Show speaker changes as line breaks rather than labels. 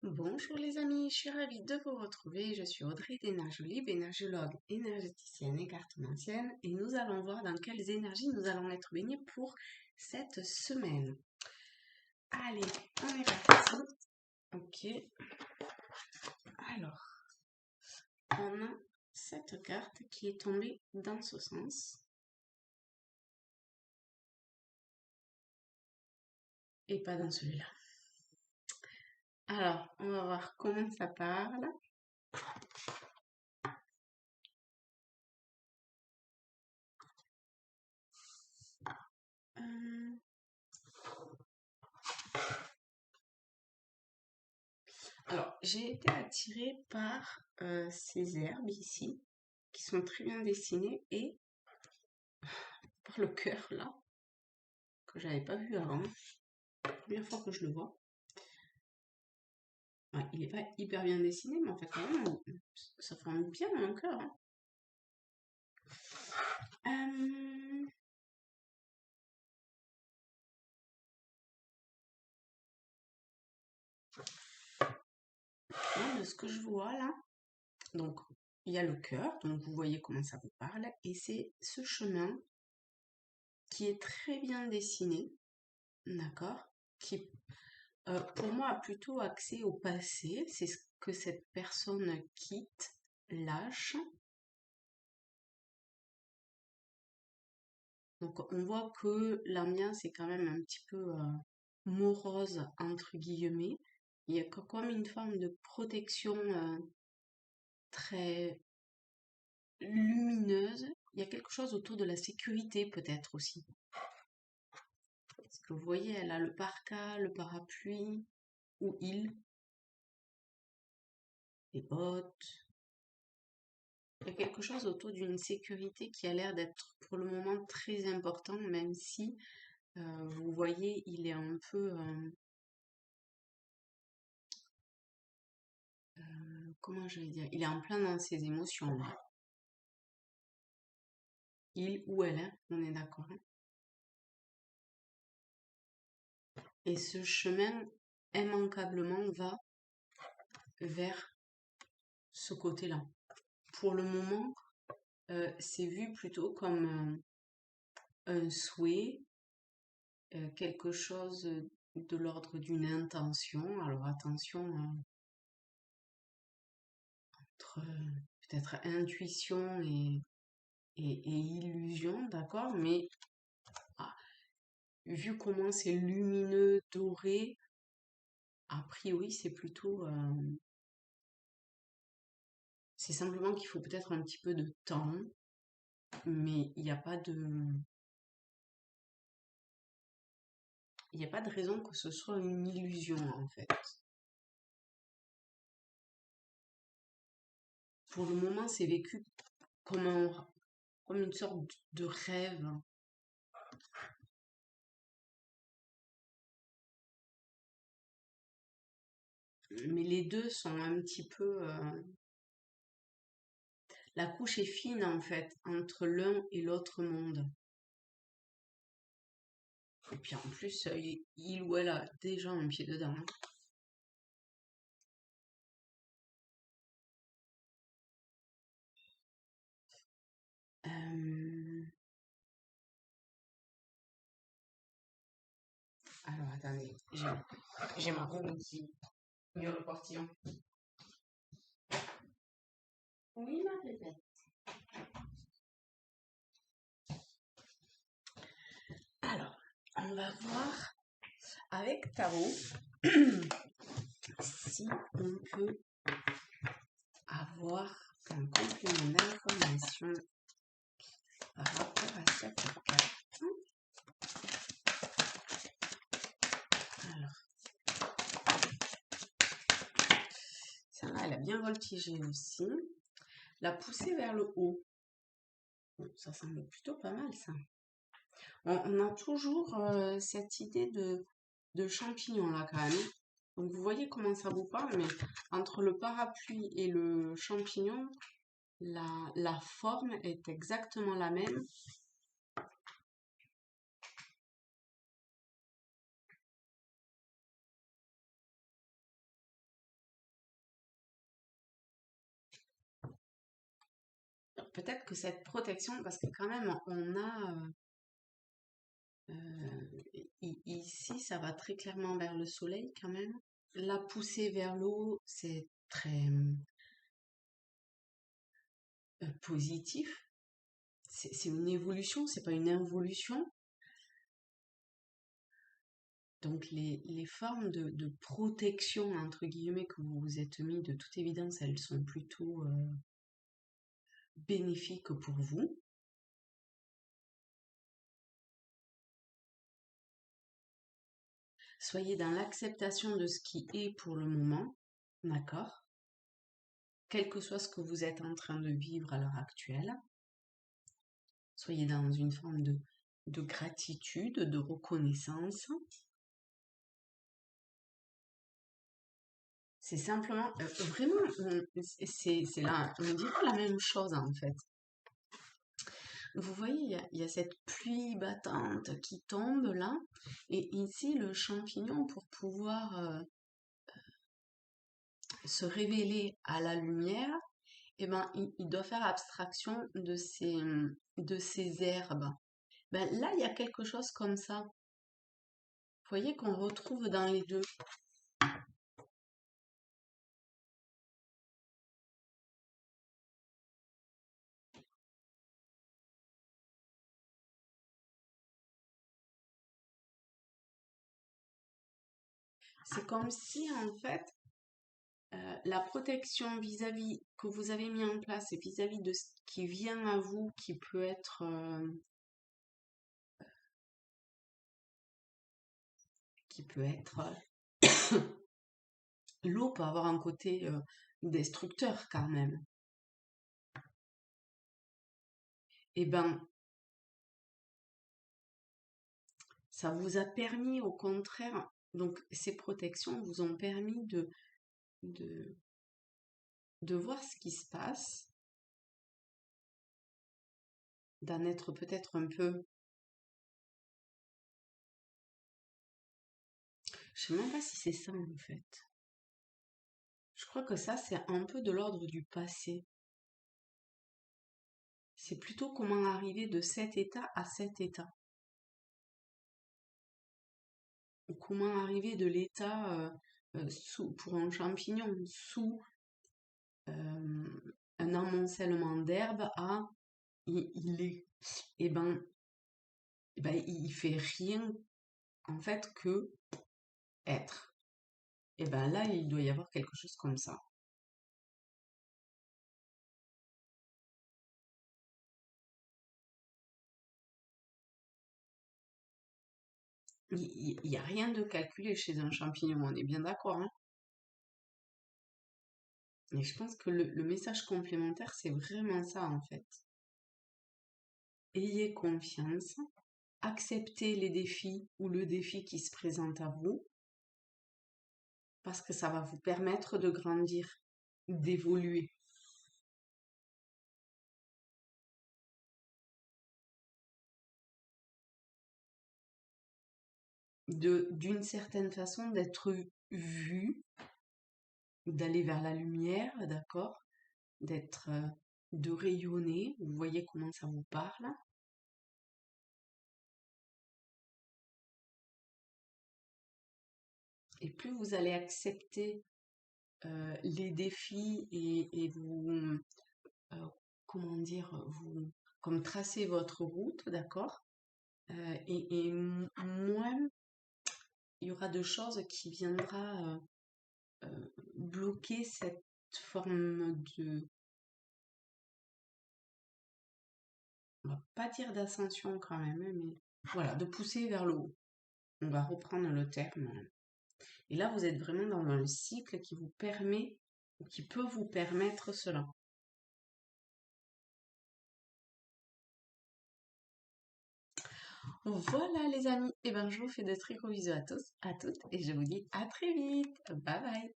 Bonjour les amis, je suis ravie de vous retrouver. Je suis Audrey Déna-Joly, énergologue, énergéticienne et cartomancienne, et nous allons voir dans quelles énergies nous allons être baignés pour cette semaine. Allez, on est parti. Ok. Alors, on a cette carte qui est tombée dans ce sens et pas dans celui-là. Alors, on va voir comment ça parle. Alors, j'ai été attirée par ces herbes ici, qui sont très bien dessinées, et par le cœur là, que j'avais pas vu avant. Première fois que je le vois. Ouais, il est pas hyper bien dessiné, mais en fait, quand même, ça forme bien un cœur. Hein. De ce que je vois là, donc il y a le cœur, donc vous voyez comment ça vous parle, et c'est ce chemin qui est très bien dessiné, d'accord, qui pour moi a plutôt accès au passé, c'est ce que cette personne quitte, lâche. Donc on voit que l'ambiance est quand même un petit peu morose entre guillemets. Il y a quand même une forme de protection très lumineuse. Il y a quelque chose autour de la sécurité peut-être aussi. Parce que vous voyez, elle a le parka, le parapluie, ou il, les bottes. Il y a quelque chose autour d'une sécurité qui a l'air d'être pour le moment très important, même si vous voyez, il est un peu... comment je vais dire? Il est en plein dans ses émotions là. Il ou elle, hein, on est d'accord. Hein. Et ce chemin, immanquablement, va vers ce côté-là. Pour le moment, c'est vu plutôt comme un souhait, quelque chose de l'ordre d'une intention. Alors attention, entre peut-être intuition et illusion, d'accord, mais ah, vu comment c'est lumineux, doré, a priori c'est plutôt... c'est simplement qu'il faut peut-être un petit peu de temps, mais il n'y a pas de... Il n'y a pas de raison que ce soit une illusion en fait. Pour le moment, c'est vécu comme, comme une sorte de rêve. Mais les deux sont un petit peu... la couche est fine en fait, entre l'un et l'autre monde. Et puis en plus, il ou elle a déjà un pied dedans. Hein. Alors attendez, j'ai ma roue qui vient le portillon. Oui, ma bébé. Alors, on va voir avec Tarot si on peut avoir un complément d'information par rapport à cette carte. Alors, celle-là, elle a bien voltigé aussi. La pousser vers le haut. Ça semble plutôt pas mal, ça. On a toujours cette idée de champignon, là, quand même. Donc, vous voyez comment ça vous parle, mais entre le parapluie et le champignon, la forme est exactement la même. peut-être que cette protection, parce que quand même, on a ici, ça va très clairement vers le soleil quand même. La poussée vers l'eau, c'est très positif. C'est une évolution, c'est pas une involution. Donc les formes de protection, entre guillemets, que vous vous êtes mis, de toute évidence, elles sont plutôt bénéfiques pour vous. Soyez dans l'acceptation de ce qui est pour le moment, d'accord? Quel que soit ce que vous êtes en train de vivre à l'heure actuelle. Soyez dans une forme de gratitude, de reconnaissance. C'est simplement, vraiment, c'est là, on dit pas la même chose en fait. Vous voyez, il y a cette pluie battante qui tombe là, et ici le champignon, pour pouvoir se révéler à la lumière, eh ben, il doit faire abstraction de ces herbes. Ben, là, il y a quelque chose comme ça. Vous voyez qu'on retrouve dans les deux. C'est comme si, en fait, la protection vis-à-vis que vous avez mis en place et vis-à-vis de ce qui vient à vous, qui peut être l'eau peut avoir un côté destructeur quand même. Et ben, ça vous a permis au contraire, donc ces protections vous ont permis de, de voir ce qui se passe, d'en être peut-être un peu, je sais même pas si c'est ça en fait. Je crois que ça c'est un peu de l'ordre du passé. C'est plutôt comment arriver de cet état à cet état. Ou comment arriver de l'état pour un champignon sous un amoncellement d'herbes à il est il fait rien en fait que être. Et ben là il doit y avoir quelque chose comme ça. Il y a rien de calculé chez un champignon, on est bien d'accord, hein. Et je pense que le message complémentaire, c'est vraiment ça en fait. Ayez confiance, acceptez les défis ou le défi qui se présente à vous, parce que ça va vous permettre de grandir, d'évoluer. D'une certaine façon, d'être vu, d'aller vers la lumière, d'accord? D'être, de rayonner. Vous voyez comment ça vous parle. Et plus vous allez accepter les défis et vous, comment dire, vous, comme tracer votre route, d'accord? Et moins il y aura de choses qui viendra bloquer cette forme on va pas dire d'ascension quand même, hein, mais voilà, de pousser vers le haut. On va reprendre le terme. Et là, vous êtes vraiment dans un cycle qui vous permet, ou qui peut vous permettre cela. Voilà les amis, et ben je vous fais de très gros bisous à tous, à toutes, et je vous dis à très vite. Bye bye.